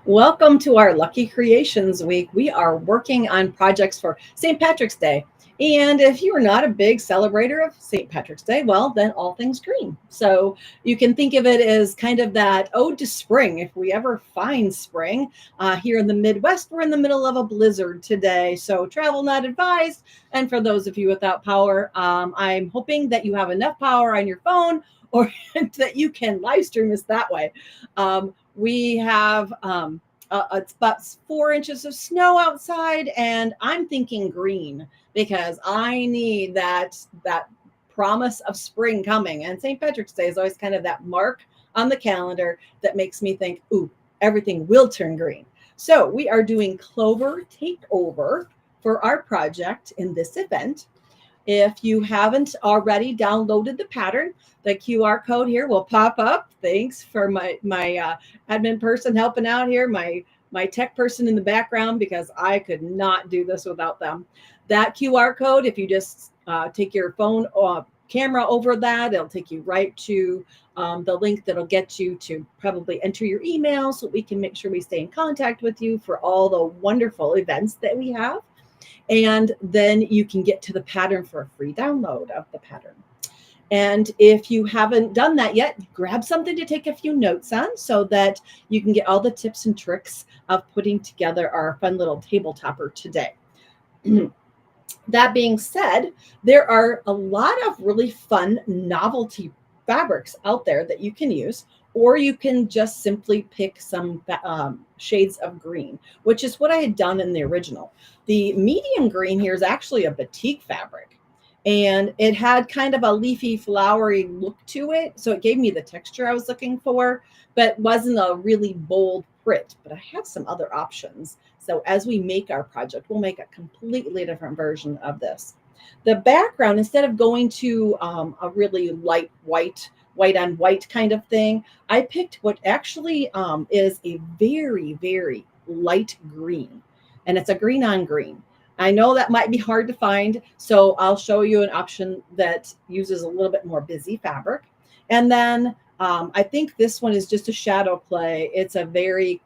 Welcome to our Lucky Creations Week. We are working on projects for St. Patrick's Day. And if you are not a big celebrator of St. Patrick's Day, well, then all things green. So you can think of it as kind of that ode to spring. If we ever find spring here in the Midwest, we're in the middle of a blizzard today. So travel not advised. And for those of you without power, I'm hoping that you have enough power on your phone or that you can live stream us that way. We have it's about 4 inches of snow outside, and I'm thinking green because I need that promise of spring coming. And St. Patrick's Day is always kind of that mark on the calendar that makes me think, ooh, everything will turn green. So we are doing Clover Takeover for our project in this event. If you haven't already downloaded the pattern, the QR code here will pop up. Thanks for my admin person helping out here, my tech person in the background, because I could not do this without them. That QR code, if you just take your phone camera over that, it'll take you right to the link that'll get you to probably enter your email so we can make sure we stay in contact with you for all the wonderful events that we have. And then you can get to the pattern for a free download of the pattern. And if you haven't done that yet, grab something to take a few notes on so that you can get all the tips and tricks of putting together our fun little table topper today. That being said, there are a lot of really fun novelty fabrics out there that you can use, or you can just simply pick some shades of green, which is what I had done in the original. The medium green here is actually a batik fabric, and it had kind of a leafy, flowery look to it. So it gave me the texture I was looking for, but wasn't a really bold print. But I have some other options. So as we make our project, we'll make a completely different version of this. The background, instead of going to a really light white on white kind of thing, I picked what actually is a very, very light green. And it's a green on green. I know that might be hard to find, so I'll show you an option that uses a little bit more busy fabric. And then I think this one is just a shadow play. It's a very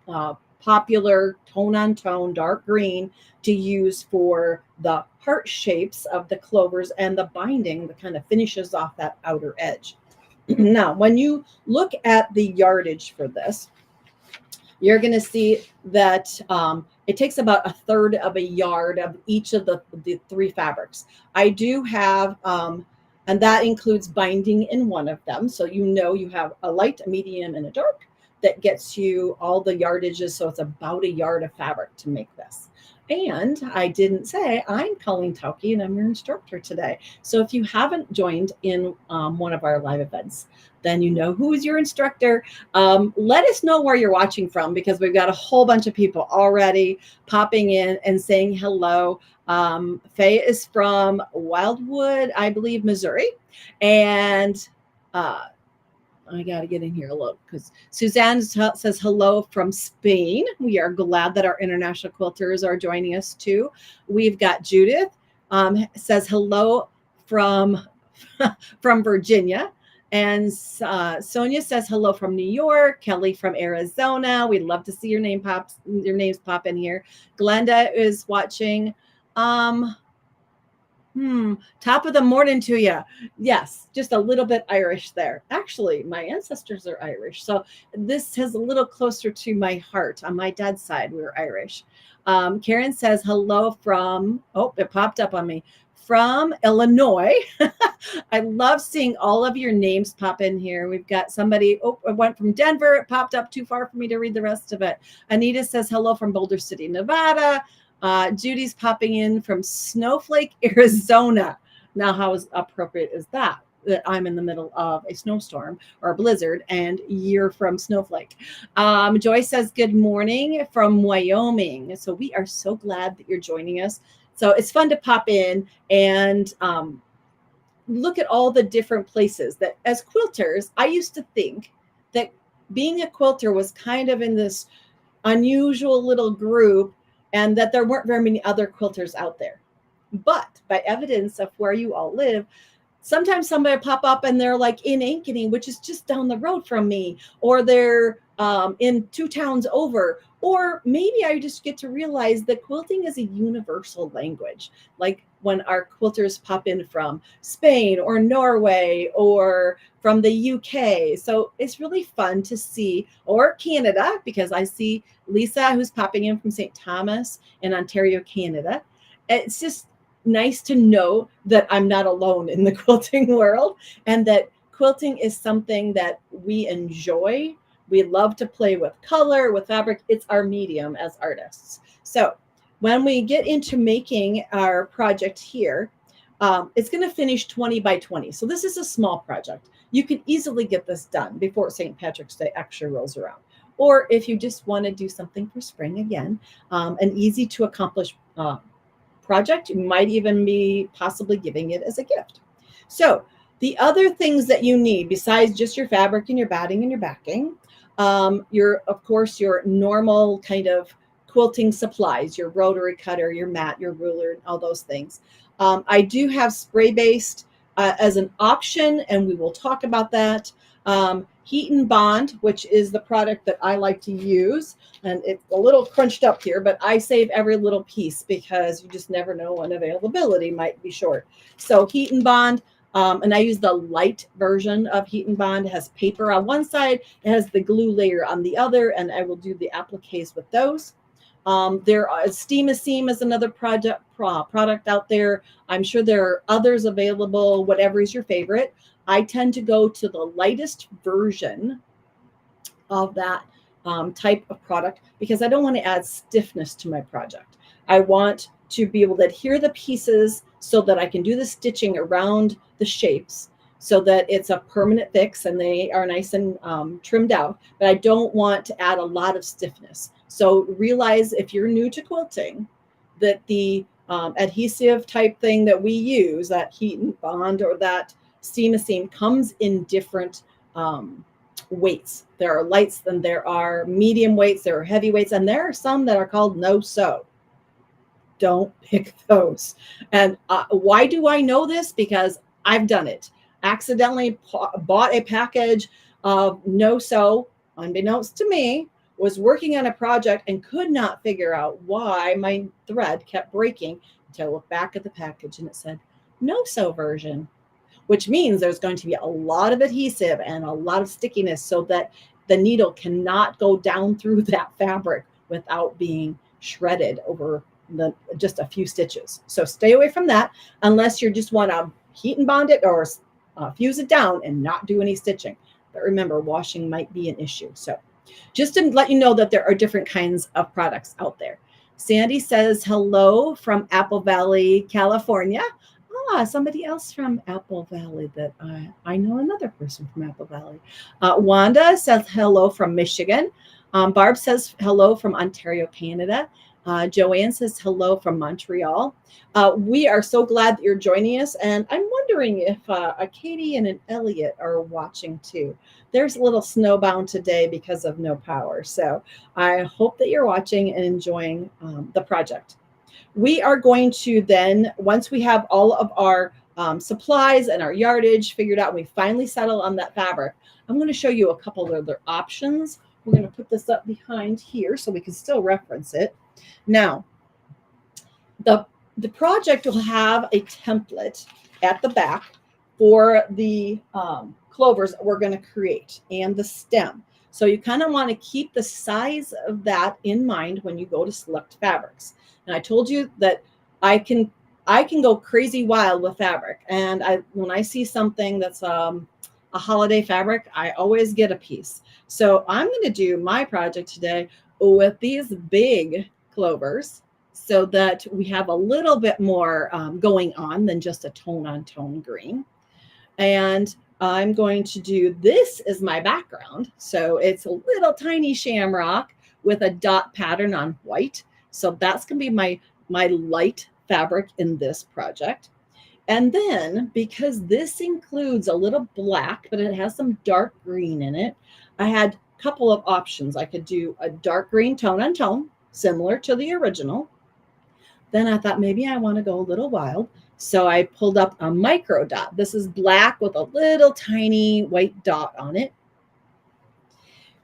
popular tone on tone dark green to use for the heart shapes of the clovers and the binding that kind of finishes off that outer edge. Now, when you look at the yardage for this, you're going to see that it takes about a third of a yard of each of the three fabrics. I do have, and that includes binding in one of them. So you have a light, a medium, and a dark that gets you all the yardages. So it's about a yard of fabric to make this. And I didn't say I'm Colleen Tauke and I'm your instructor today. So if you haven't joined in one of our live events, then you know who is your instructor. Let us know where you're watching from, because we've got a whole bunch of people already popping in and saying hello. Faye is from Wildwood, I believe, Missouri. And I got to get in here a little, because Suzanne says hello from Spain. We are glad that our international quilters are joining us too. We've got Judith says hello from Virginia. And Sonia says hello from New York. Kelly from Arizona. We'd love to see your names pop in here. Glenda is watching. Top of the morning to you. Yes, just a little bit Irish there. Actually, my ancestors are Irish, so this is a little closer to my heart. On my dad's side, we were Irish. Karen says hello from, it popped up on me, from Illinois. I love seeing all of your names pop in here. We've got somebody, it went from Denver. It popped up too far for me to read the rest of it. Anita says hello from Boulder City, Nevada. Judy's popping in from Snowflake, Arizona. Now, how appropriate is that I'm in the middle of a snowstorm or a blizzard and you're from Snowflake? Joy says good morning from Wyoming. So we are so glad that you're joining us. So it's fun to pop in and look at all the different places that, as quilters, I used to think that being a quilter was kind of in this unusual little group, and that there weren't very many other quilters out there. But by evidence of where you all live, sometimes somebody pop up and they're like in Ankeny, which is just down the road from me, or they're in 2 towns over. Or maybe I just get to realize that quilting is a universal language. Like when our quilters pop in from Spain or Norway or from the UK. So it's really fun to see, or Canada, because I see Lisa who's popping in from St. Thomas in Ontario, Canada. It's just nice to know that I'm not alone in the quilting world, and that quilting is something that we enjoy. We love to play with color, with fabric. It's our medium as artists. So when we get into making our project here, it's going to finish 20 by 20. So this is a small project. You can easily get this done before St. Patrick's Day actually rolls around. Or if you just want to do something for spring again, an easy to accomplish project, you might even be possibly giving it as a gift. So the other things that you need besides just your fabric and your batting and your backing, of course, your normal kind of quilting supplies, your rotary cutter, your mat, your ruler, and all those things. I do have spray-based as an option, and we will talk about that. Heat and Bond, which is the product that I like to use. And it's a little crunched up here, but I save every little piece because you just never know when availability might be short. So Heat and Bond, and I use the light version of Heat and Bond. It has paper on one side, it has the glue layer on the other, and I will do the appliques with those. Steam a Seam is another product out there. I'm sure there are others available, whatever is your favorite. I tend to go to the lightest version of that type of product because I don't want to add stiffness to my project. I want to be able to adhere the pieces so that I can do the stitching around the shapes so that it's a permanent fix and they are nice and trimmed out, but I don't want to add a lot of stiffness. So realize if you're new to quilting that the adhesive type thing that we use, that Heat and Bond or that Steam a Seam, comes in different weights. There are lights and there are medium weights, there are heavy weights, and there are some that are called no sew. Don't pick those. And why do I know this? Because I've done it. Accidentally bought a package of no sew, unbeknownst to me, was working on a project and could not figure out why my thread kept breaking until I looked back at the package and it said no sew version, which means there's going to be a lot of adhesive and a lot of stickiness so that the needle cannot go down through that fabric without being shredded over just a few stitches. So stay away from that unless you just want to heat and bond it or fuse it down and not do any stitching. But remember, washing might be an issue. So just to let you know that there are different kinds of products out there. Sandy says hello from Apple Valley, California. Somebody else from Apple Valley that I know another person from Apple Valley. Wanda says hello from Michigan. Barb says hello from Ontario, Canada. Joanne says hello from Montreal. We are so glad that you're joining us. And I'm wondering if Katie and an Elliot are watching too. There's a little snowbound today because of no power. So I hope that you're watching and enjoying the project. We are going to then, once we have all of our supplies and our yardage figured out, and we finally settle on that fabric, I'm going to show you a couple of other options. We're going to put this up behind here so we can still reference it. Now, the project will have a template at the back for the clovers that we're going to create and the stem. So you kind of want to keep the size of that in mind when you go to select fabrics. And I told you that I can go crazy wild with fabric. And when I see something that's a holiday fabric, I always get a piece. So I'm going to do my project today with these big clovers so that we have a little bit more going on than just a tone-on-tone green. And I'm going to do this as my background. So it's a little tiny shamrock with a dot pattern on white. So that's going to be my light fabric in this project. And then because this includes a little black, but it has some dark green in it, I had a couple of options. I could do a dark green tone-on-tone, similar to the original. Then I thought maybe I want to go a little wild. So I pulled up a micro dot. This is black with a little tiny white dot on it.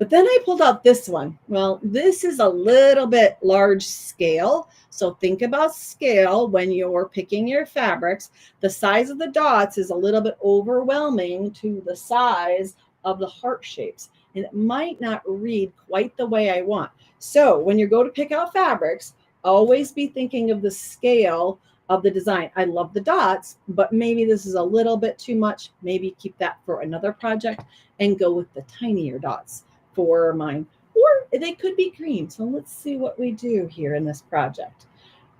But then I pulled out this one. Well, this is a little bit large scale. So think about scale when you're picking your fabrics. The size of the dots is a little bit overwhelming to the size of the heart shapes. And it might not read quite the way I want. So when you go to pick out fabrics, always be thinking of the scale of the design. I love the dots, but maybe this is a little bit too much. Maybe keep that for another project and go with the tinier dots for mine, or they could be green. So let's see what we do here in this project.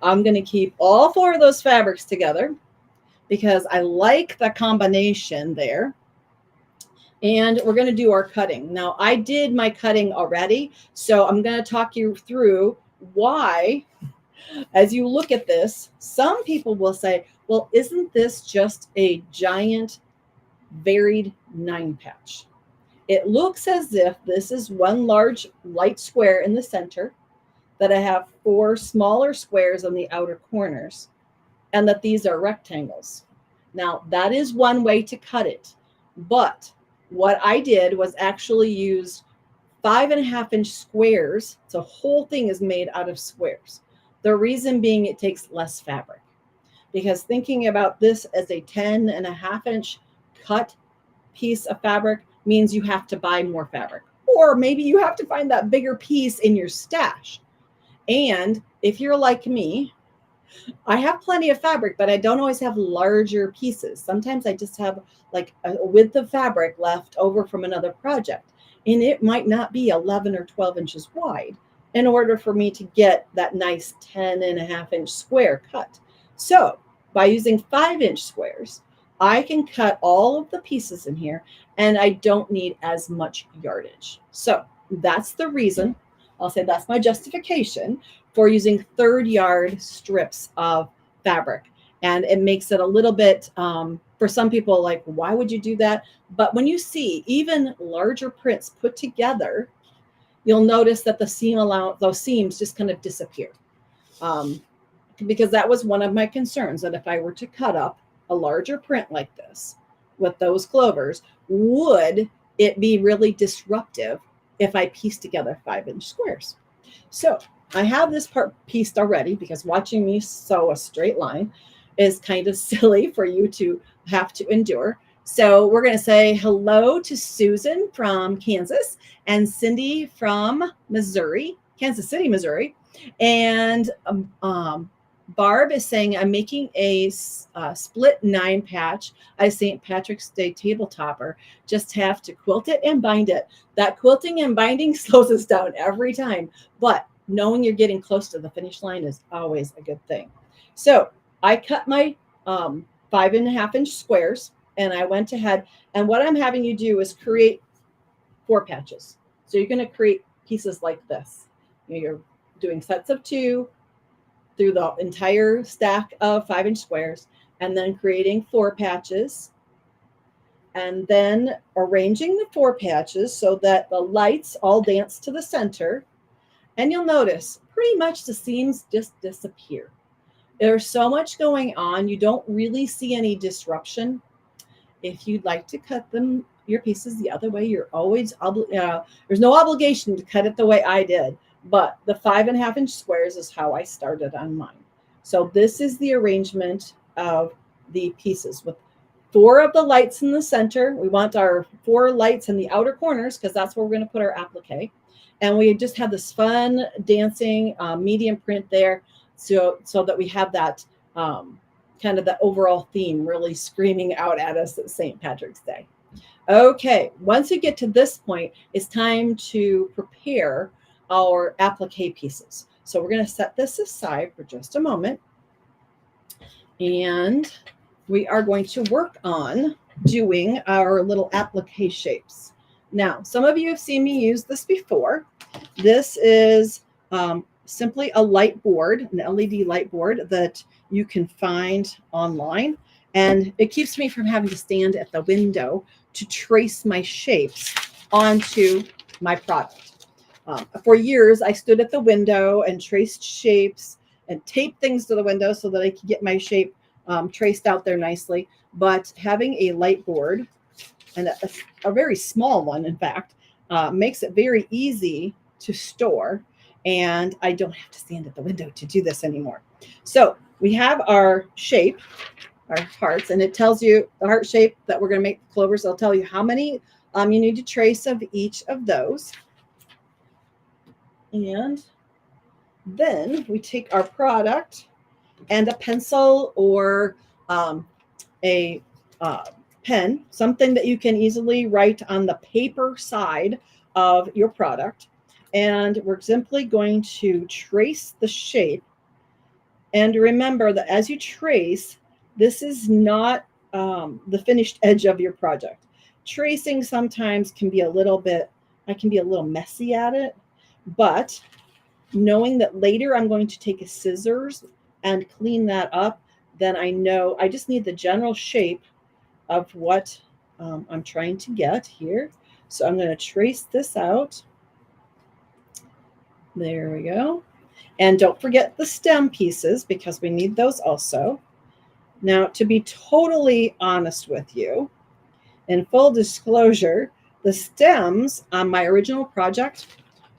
I'm going to keep all 4 of those fabrics together because I like the combination there. And we're going to do our cutting. Now, I did my cutting already, so I'm going to talk you through why, as you look at this, some people will say, well, isn't this just a giant varied 9 patch? It looks as if this is one large light square in the center, that I have 4 smaller squares on the outer corners, and that these are rectangles. Now, that is one way to cut it. But what I did was actually use 5.5-inch squares. So the whole thing is made out of squares. The reason being it takes less fabric. Because thinking about this as a 10.5-inch cut piece of fabric means you have to buy more fabric. Or maybe you have to find that bigger piece in your stash. And if you're like me, I have plenty of fabric, but I don't always have larger pieces. Sometimes I just have like a width of fabric left over from another project. And it might not be 11 or 12 inches wide in order for me to get that nice 10.5-inch square cut. So by using 5-inch squares, I can cut all of the pieces in here and I don't need as much yardage. So that's the reason. I'll say that's my justification for using 3rd yard strips of fabric. And it makes it a little bit, for some people, like, why would you do that? But when you see even larger prints put together, you'll notice that the seam those seams just kind of disappear. Because that was one of my concerns, that if I were to cut up a larger print like this with those clovers, would it be really disruptive if I piece together 5-inch squares? So I have this part pieced already, because watching me sew a straight line is kind of silly for you to have to endure. So we're going to say hello to Susan from Kansas and Cindy from Missouri, Kansas City, Missouri. And Barb is saying, I'm making a split 9 patch, a St. Patrick's Day table topper. Just have to quilt it and bind it. That quilting and binding slows us down every time, but knowing you're getting close to the finish line is always a good thing. So I cut my 5.5-inch squares, and I went ahead, and what I'm having you do is create 4 patches. So you're going to create pieces like this. You're doing sets of 2 through the entire stack of 5-inch squares, and then creating 4 patches, and then arranging the 4 patches so that the lights all dance to the center. And you'll notice pretty much the seams just disappear. There's so much going on, you don't really see any disruption. If you'd like to cut your pieces the other way, you're always there's no obligation to cut it the way I did. But the 5.5-inch squares is how I started on mine. So this is the arrangement of the pieces with 4 of the lights in the center. We want our 4 lights in the outer corners because that's where we're going to put our applique. And we just have this fun dancing medium print there, so that we have that kind of the overall theme really screaming out at us at St. Patrick's Day. Okay, once you get to this point, it's time to prepare our applique pieces. So we're going to set this aside for just a moment, and we are going to work on doing our little applique shapes. Now, some of you have seen me use this before. This is simply a light board, an LED light board that you can find online, and it keeps me from having to stand at the window to trace my shapes onto my product. For years, I stood at the window and traced shapes and taped things to the window so that I could get my shape traced out there nicely. But having a light board, and a very small one, in fact, makes it very easy to store. And I don't have to stand at the window to do this anymore. So we have our shape, our hearts, and it tells you the heart shape that we're going to make the clovers. I'll tell you how many you need to trace of each of those. And then we take our product and a pencil or a pen, something that you can easily write on the paper side of your product. And we're simply going to trace the shape. And remember that as you trace, this is not the finished edge of your project. Tracing sometimes can be a little bit, I can be a little messy at it, but knowing that later I'm going to take a scissors and clean that up, then I know I just need the general shape of what I'm trying to get here. So I'm going to trace this out. There we go. And don't forget the stem pieces because we need those also. Now, to be totally honest with you, in full disclosure, the stems on my original project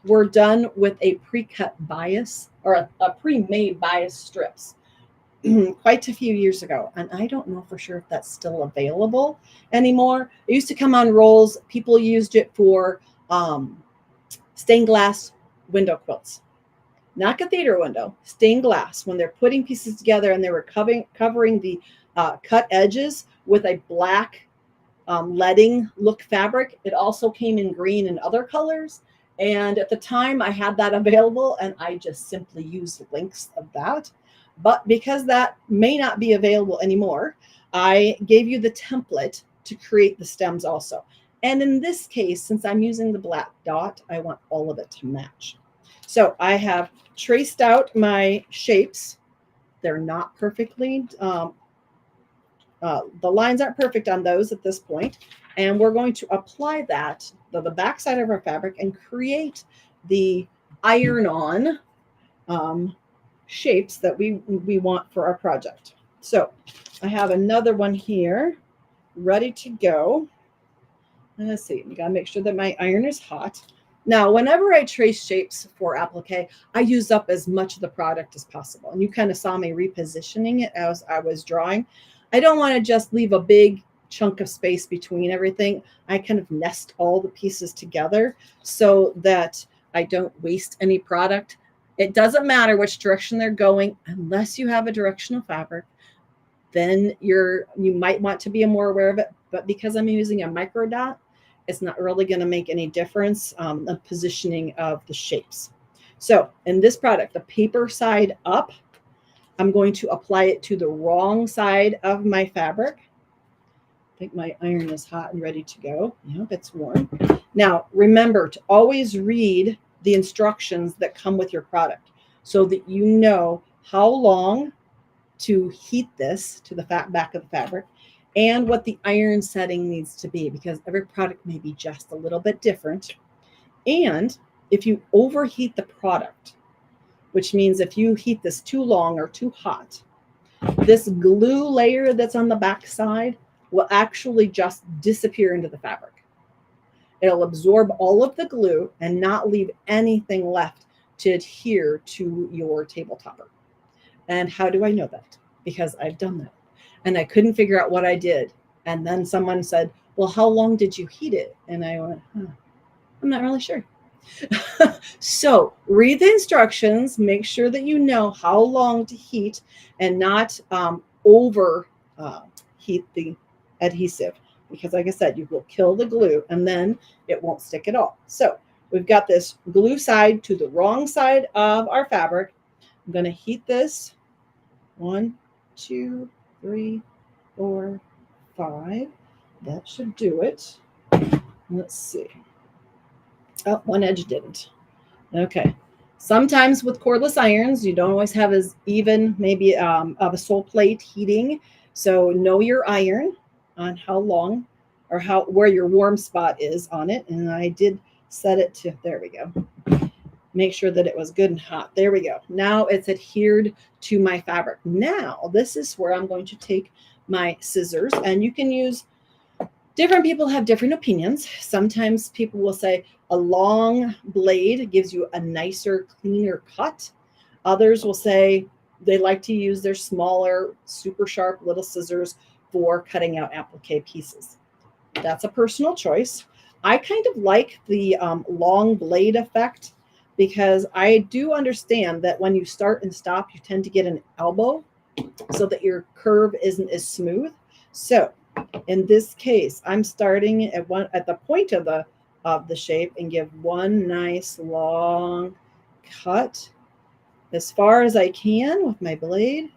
were done with a pre-cut bias or a pre-made bias strips quite a few years ago. And I don't know for sure if that's still available anymore. It used to come on rolls. People used it for stained glass window quilts. Not cathedral window, stained glass. When they're putting pieces together and they were covering the cut edges with a black leading look fabric. It also came in green and other colors. And at the time I had that available and I just simply used links of that. But because that may not be available anymore, I gave you the template to create the stems also. And in this case, since I'm using the black dot, I want all of it to match. So I have traced out my shapes. They're not perfectly, the lines aren't perfect on those at this point. And we're going to apply that to the back side of our fabric and create the iron-on shapes that we want for our project. So I have another one here ready to go. And let's see, you got to make sure that my iron is hot. Now, whenever I trace shapes for applique, I use up as much of the product as possible. And you kind of saw me repositioning it as I was drawing. I don't want to just leave a big chunk of space between everything. I kind of nest all the pieces together so that I don't waste any product. It doesn't matter which direction they're going, unless you have a directional fabric, then you might want to be more aware of it. But because I'm using a micro dot, it's not really going to make any difference the positioning of the shapes. So in this product, the paper side up, I'm going to apply it to the wrong side of my fabric. I think my iron is hot and ready to go. Yep, it's warm. Now, remember to always read the instructions that come with your product so that you know how long to heat this to the back of the fabric and what the iron setting needs to be, because every product may be just a little bit different. And if you overheat the product, which means if you heat this too long or too hot, this glue layer that's on the back side will actually just disappear into the fabric. It'll absorb all of the glue and not leave anything left to adhere to your table topper. And how do I know that? Because I've done that. And I couldn't figure out what I did. And then someone said, well, how long did you heat it? And I went, I'm not really sure. So read the instructions, make sure that you know how long to heat and not over heat the adhesive, because like I said, you will kill the glue and then it won't stick at all. So we've got this glue side to the wrong side of our fabric. I'm going to heat this 1, 2, 3, 4, 5. That should do it. Let's see. Oh, one edge didn't. Okay. Sometimes with cordless irons, you don't always have as even maybe of a sole plate heating. So know your iron on how long or where your warm spot is on it. And I did set it to, there we go. Make sure that it was good and hot. There we go. Now it's adhered to my fabric. Now this is where I'm going to take my scissors, and you can use Different people have different opinions. Sometimes people will say a long blade gives you a nicer, cleaner cut. Others will say they like to use their smaller, super sharp little scissors for cutting out applique pieces. That's a personal choice. I kind of like the long blade effect because I do understand that when you start and stop, you tend to get an elbow so that your curve isn't as smooth. So in this case, I'm starting at the point of the shape and give one nice long cut as far as I can with my blade.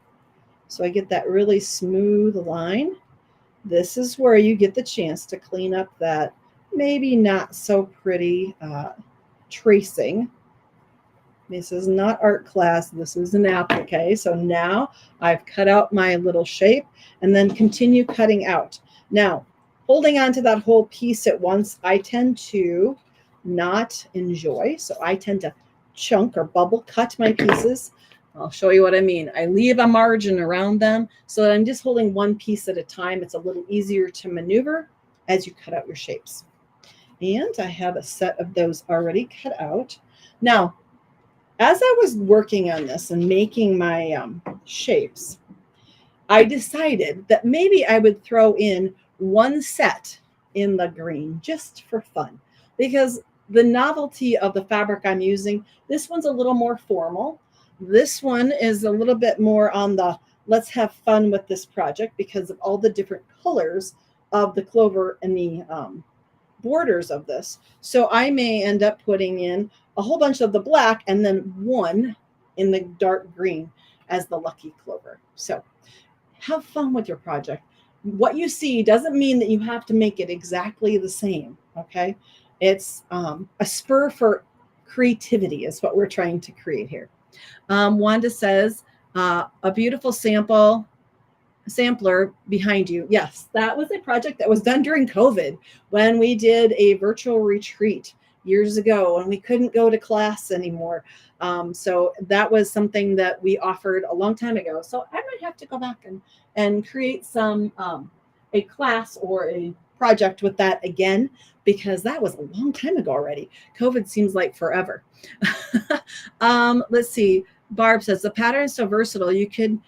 So I get that really smooth line. This is where you get the chance to clean up that maybe not so pretty tracing. This is not art class. This is an applique. So now I've cut out my little shape and then continue cutting out. Now, holding on to that whole piece at once, I tend to not enjoy. So I tend to chunk or bubble cut my pieces. I'll show you what I mean. I leave a margin around them so that I'm just holding one piece at a time. It's a little easier to maneuver as you cut out your shapes. And I have a set of those already cut out. Now, as I was working on this and making my shapes, I decided that maybe I would throw in one set in the green just for fun, because the novelty of the fabric I'm using, this one's a little more formal. This one is a little bit more on the let's have fun with this project because of all the different colors of the clover and the borders of this. So I may end up putting in a whole bunch of the black and then one in the dark green as the lucky clover. So have fun with your project. What you see doesn't mean that you have to make it exactly the same. Okay. It's a spur for creativity is what we're trying to create here. Wanda says, a beautiful sampler behind you. Yes, that was a project that was done during COVID when we did a virtual retreat years ago when we couldn't go to class anymore. So that was something that we offered a long time ago. So I might have to go back and create some a class or a project with that again, because that was a long time ago already. COVID seems like forever. Let's see. Barb says the pattern is so versatile. You could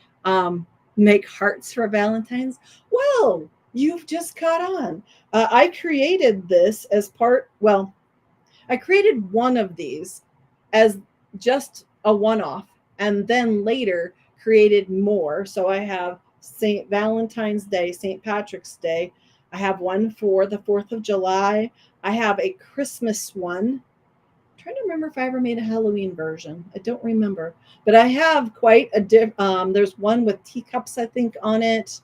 make hearts for Valentine's. Well, you've just caught on. I created this as I created one of these as just a one-off and then later created more. So I have St. Valentine's Day, St. Patrick's Day. I have one for the 4th of July. I have a Christmas one. I'm trying to remember if I ever made a Halloween version. I don't remember, but I have quite a there's one with teacups, I think, on it.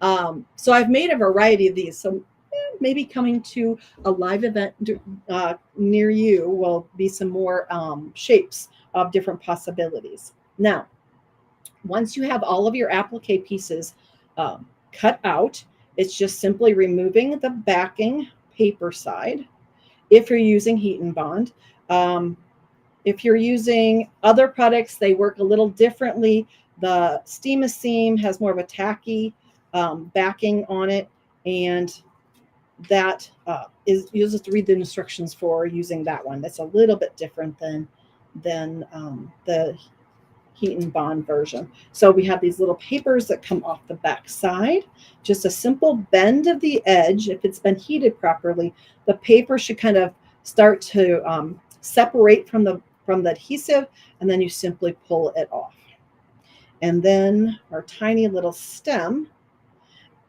So I've made a variety of these. So maybe coming to a live event near you will be some more shapes of different possibilities. Now, once you have all of your applique pieces cut out, it's just simply removing the backing paper side. If you're using heat and bond, if you're using other products, they work a little differently. The Steam a Seam has more of a tacky backing on it, and that you'll just read the instructions for using that one. That's a little bit different than the heat and bond version. So we have these little papers that come off the back side. Just a simple bend of the edge. If it's been heated properly, the paper should kind of start to separate from the adhesive, and then you simply pull it off. And then our tiny little stem.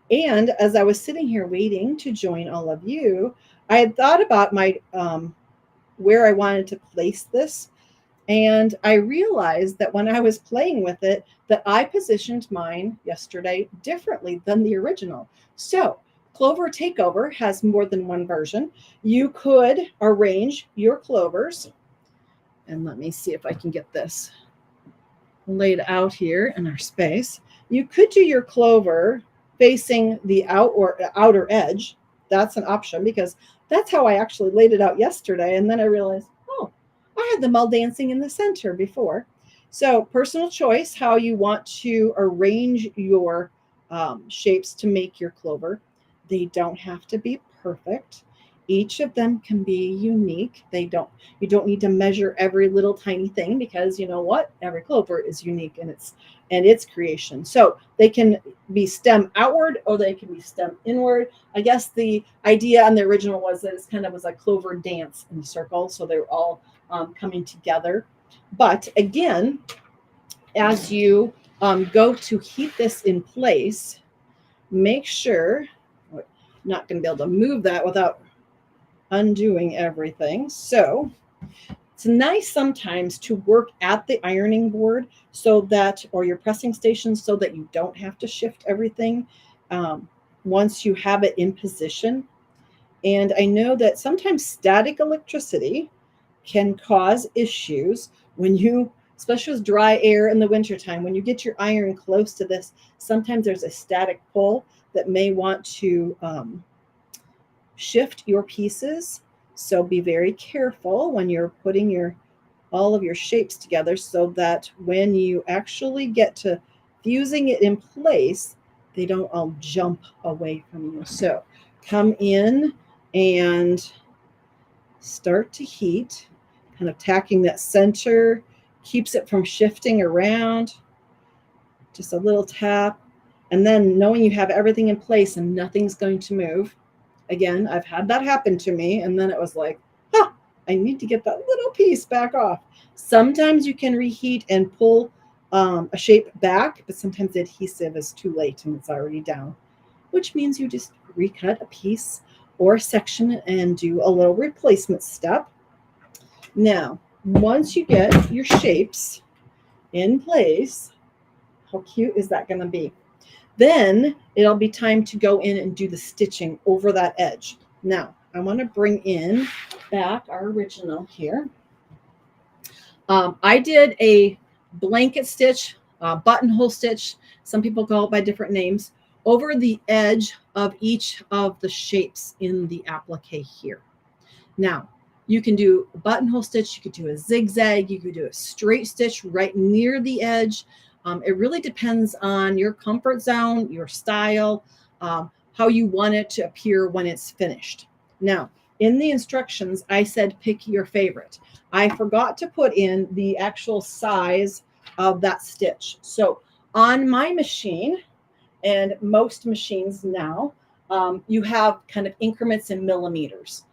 And as I was sitting here waiting to join all of you, I had thought about my where I wanted to place this. And I realized that when I was playing with it, that I positioned mine yesterday differently than the original. So Clover Takeover has more than one version. You could arrange your clovers. And let me see if I can get this laid out here in our space. You could do your clover facing the outer edge. That's an option because that's how I actually laid it out yesterday. And then I realized, oh, I had them all dancing in the center before. So personal choice, how you want to arrange your shapes to make your clover. They don't have to be perfect. Each of them can be unique. You don't need to measure every little tiny thing, because you know what? Every clover is unique in its creation. So they can be stem outward or they can be stem inward. I guess the idea on the original was that it kind of was a clover dance in a circle. So they were all coming together. But again, as you go to heat this in place, make sure, I'm not going to be able to move that without undoing everything. So it's nice sometimes to work at the ironing board or your pressing station, so that you don't have to shift everything once you have it in position. And I know that sometimes static electricity can cause issues especially with dry air in the wintertime, when you get your iron close to this, sometimes there's a static pull that may want to shift your pieces. So be very careful when you're putting all of your shapes together, so that when you actually get to fusing it in place, they don't all jump away from you. So come in and start to heat, kind of tacking that center, keeps it from shifting around. Just a little tap. And then knowing you have everything in place and nothing's going to move. Again, I've had that happen to me. And then it was like, I need to get that little piece back off. Sometimes you can reheat and pull a shape back, but sometimes the adhesive is too late and it's already down, which means you just recut a piece or a section and do a little replacement step. Now, once you get your shapes in place, how cute is that going to be? Then it'll be time to go in and do the stitching over that edge. Now, I want to bring in back our original here. I did a blanket stitch, buttonhole stitch. Some people call it by different names, over the edge of each of the shapes in the applique here. Now, you can do a buttonhole stitch, you could do a zigzag, you could do a straight stitch right near the edge. It really depends on your comfort zone, your style, how you want it to appear when it's finished. Now, in the instructions, I said pick your favorite. I forgot to put in the actual size of that stitch. So on my machine, and most machines now, you have kind of increments in millimeters.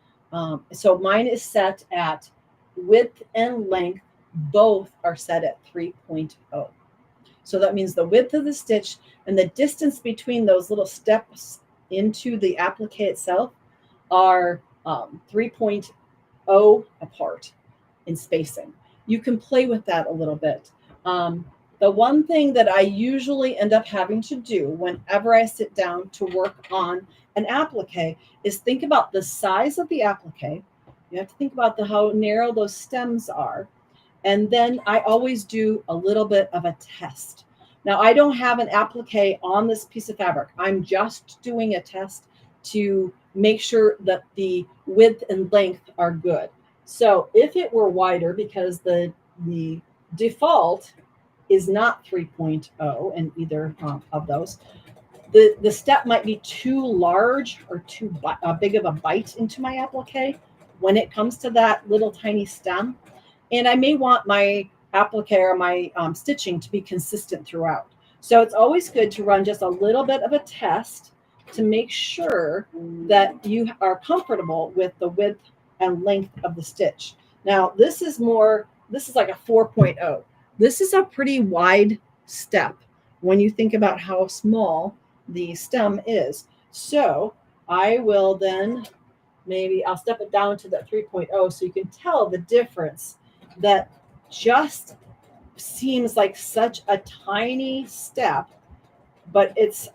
So mine is set at width and length, both are set at 3.0. So that means the width of the stitch and the distance between those little steps into the applique itself are 3.0 apart in spacing. You can play with that a little bit. The one thing that I usually end up having to do whenever I sit down to work on an applique is think about the size of the applique. You have to think about how narrow those stems are. And then I always do a little bit of a test. Now, I don't have an applique on this piece of fabric. I'm just doing a test to make sure that the width and length are good. So if it were wider, because the default is not 3.0 in either of those, the step might be too large or too big of a bite into my applique when it comes to that little tiny stem. And I may want my applique or my stitching to be consistent throughout. So it's always good to run just a little bit of a test to make sure that you are comfortable with the width and length of the stitch. Now, this is like a 4.0. This is a pretty wide step when you think about how small the stem is. So I will then, maybe I'll step it down to that 3.0 so you can tell the difference. That just seems like such a tiny step, but it's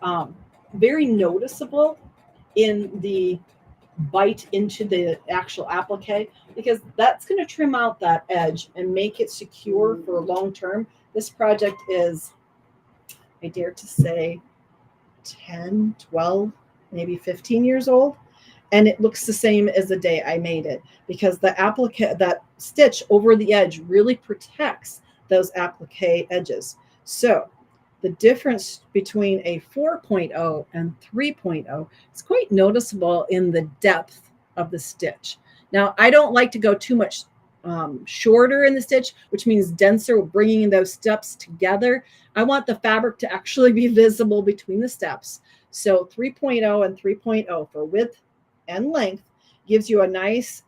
very noticeable in the bite into the actual applique, because that's going to trim out that edge and make it secure for long term. This project is, I dare to say, 10, 12, maybe 15 years old. And it looks the same as the day I made it, because the applique, that stitch over the edge really protects those applique edges. So the difference between a 4.0 and 3.0 is quite noticeable in the depth of the stitch. Now, I don't like to go too much shorter in the stitch, which means denser, bringing those steps together. I want the fabric to actually be visible between the steps. So 3.0 and 3.0 for width and length gives you a nice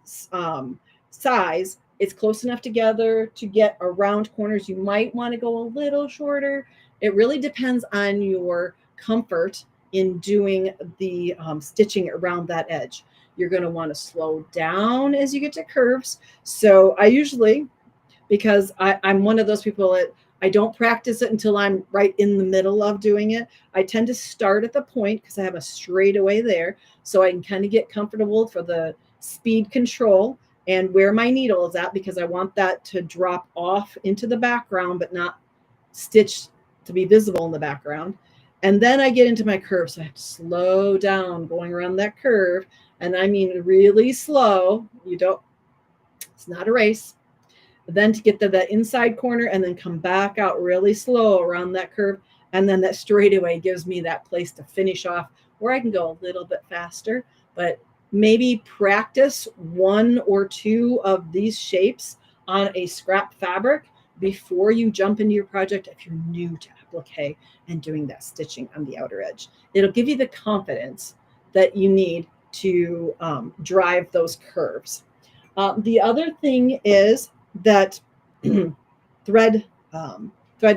size. It's close enough together to get around corners. You might want to go a little shorter. It really depends on your comfort in doing the stitching around that edge. You're going to want to slow down as you get to curves. So I usually, because I'm one of those people that I don't practice it until I'm right in the middle of doing it. I tend to start at the point because I have a straightaway there, so I can kind of get comfortable for the speed control and where my needle is at, because I want that to drop off into the background but not stitch to be visible in the background. And then I get into my curve, so I have to slow down going around that curve. And I mean really slow. It's not a race. Then to get to the inside corner and then come back out really slow around that curve. And then that straightaway gives me that place to finish off where I can go a little bit faster. But maybe practice one or two of these shapes on a scrap fabric before you jump into your project if you're new to applique and doing that stitching on the outer edge. It'll give you the confidence that you need to drive those curves. The other thing is that thread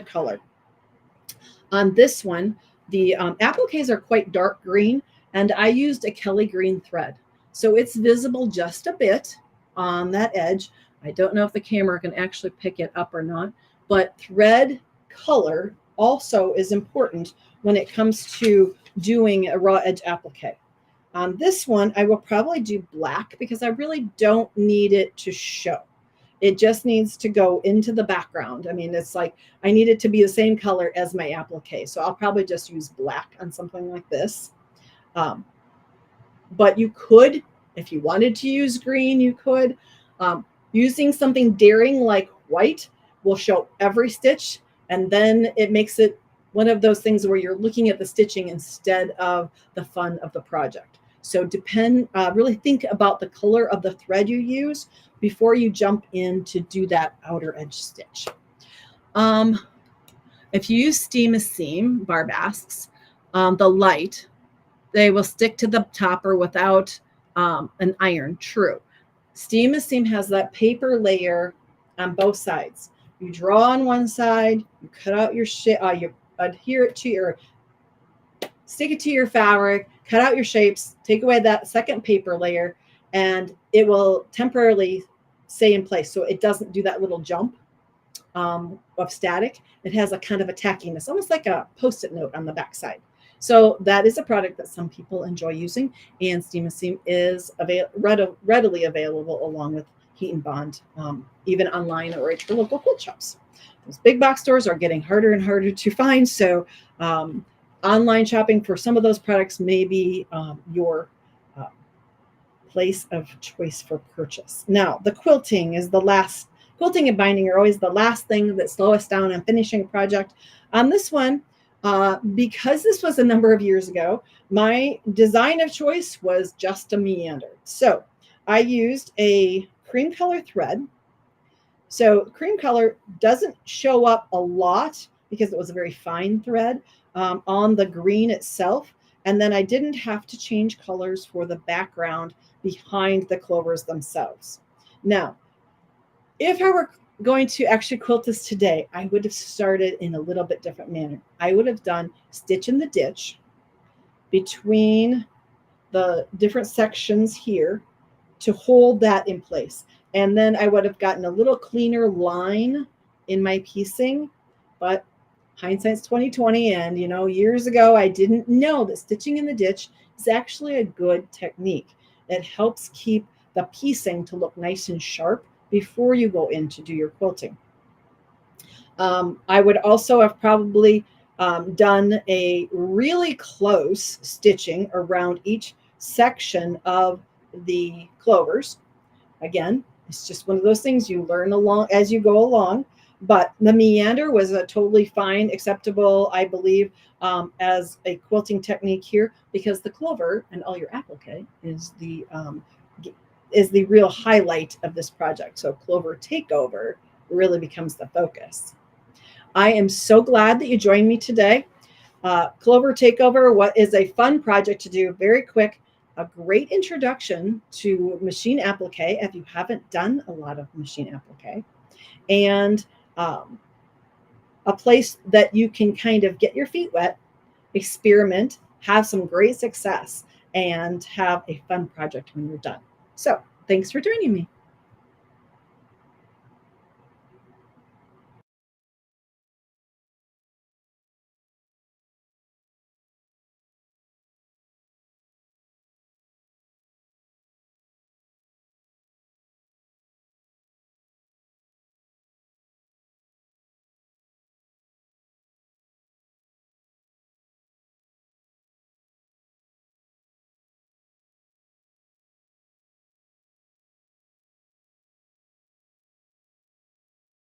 color. On this one, the appliques are quite dark green, and I used a Kelly green thread. So it's visible just a bit on that edge. I don't know if the camera can actually pick it up or not, but thread color also is important when it comes to doing a raw edge applique. On this one, I will probably do black because I really don't need it to show. It just needs to go into the background. I mean, it's like I need it to be the same color as my applique. So I'll probably just use black on something like this. But you could, if you wanted to use green, you could. Using something daring like white will show every stitch. And then it makes it one of those things where you're looking at the stitching instead of the fun of the project. So really think about the color of the thread you use before you jump in to do that outer edge stitch. If you use steam a seam bar basques, the light, they will stick to the topper without an iron. True. Steam a seam has that paper layer on both sides. You draw on one side, you cut out your you adhere it to your, stick it to your fabric, cut out your shapes, take away that second paper layer, and it will temporarily stay in place. So it doesn't do that little jump of static. It has a kind of a tackiness, almost like a Post-it note on the backside. So that is a product that some people enjoy using, and Steam a Seam is readily available along with Heat and Bond, even online or at your local quilt shops. Those big box stores are getting harder and harder to find, so online shopping for some of those products may be your place of choice for purchase. Now, the quilting is the last. Quilting and binding are always the last thing that slow us down on finishing a project. On this one, because this was a number of years ago, my design of choice was just a meander. So I used a cream color thread. So cream color doesn't show up a lot because it was a very fine thread on the green itself. And then I didn't have to change colors for the background behind the clovers themselves. Now, if I were going to actually quilt this today, I would have started in a little bit different manner. I would have done stitch in the ditch between the different sections here to hold that in place. And then I would have gotten a little cleaner line in my piecing, but hindsight's 2020. And, you know, years ago, I didn't know that stitching in the ditch is actually a good technique. It helps keep the piecing to look nice and sharp before you go in to do your quilting. I would also have probably done a really close stitching around each section of the clovers. Again, it's just one of those things you learn along as you go along. But the meander was a totally fine, acceptable, I believe, as a quilting technique here, because the clover and all your applique is the real highlight of this project. So Clover Takeover really becomes the focus. I am so glad that you joined me today. Clover Takeover, what is a fun project to do, very quick, a great introduction to machine applique if you haven't done a lot of machine applique, and a place that you can kind of get your feet wet, experiment, have some great success, and have a fun project when you're done. So thanks for joining me.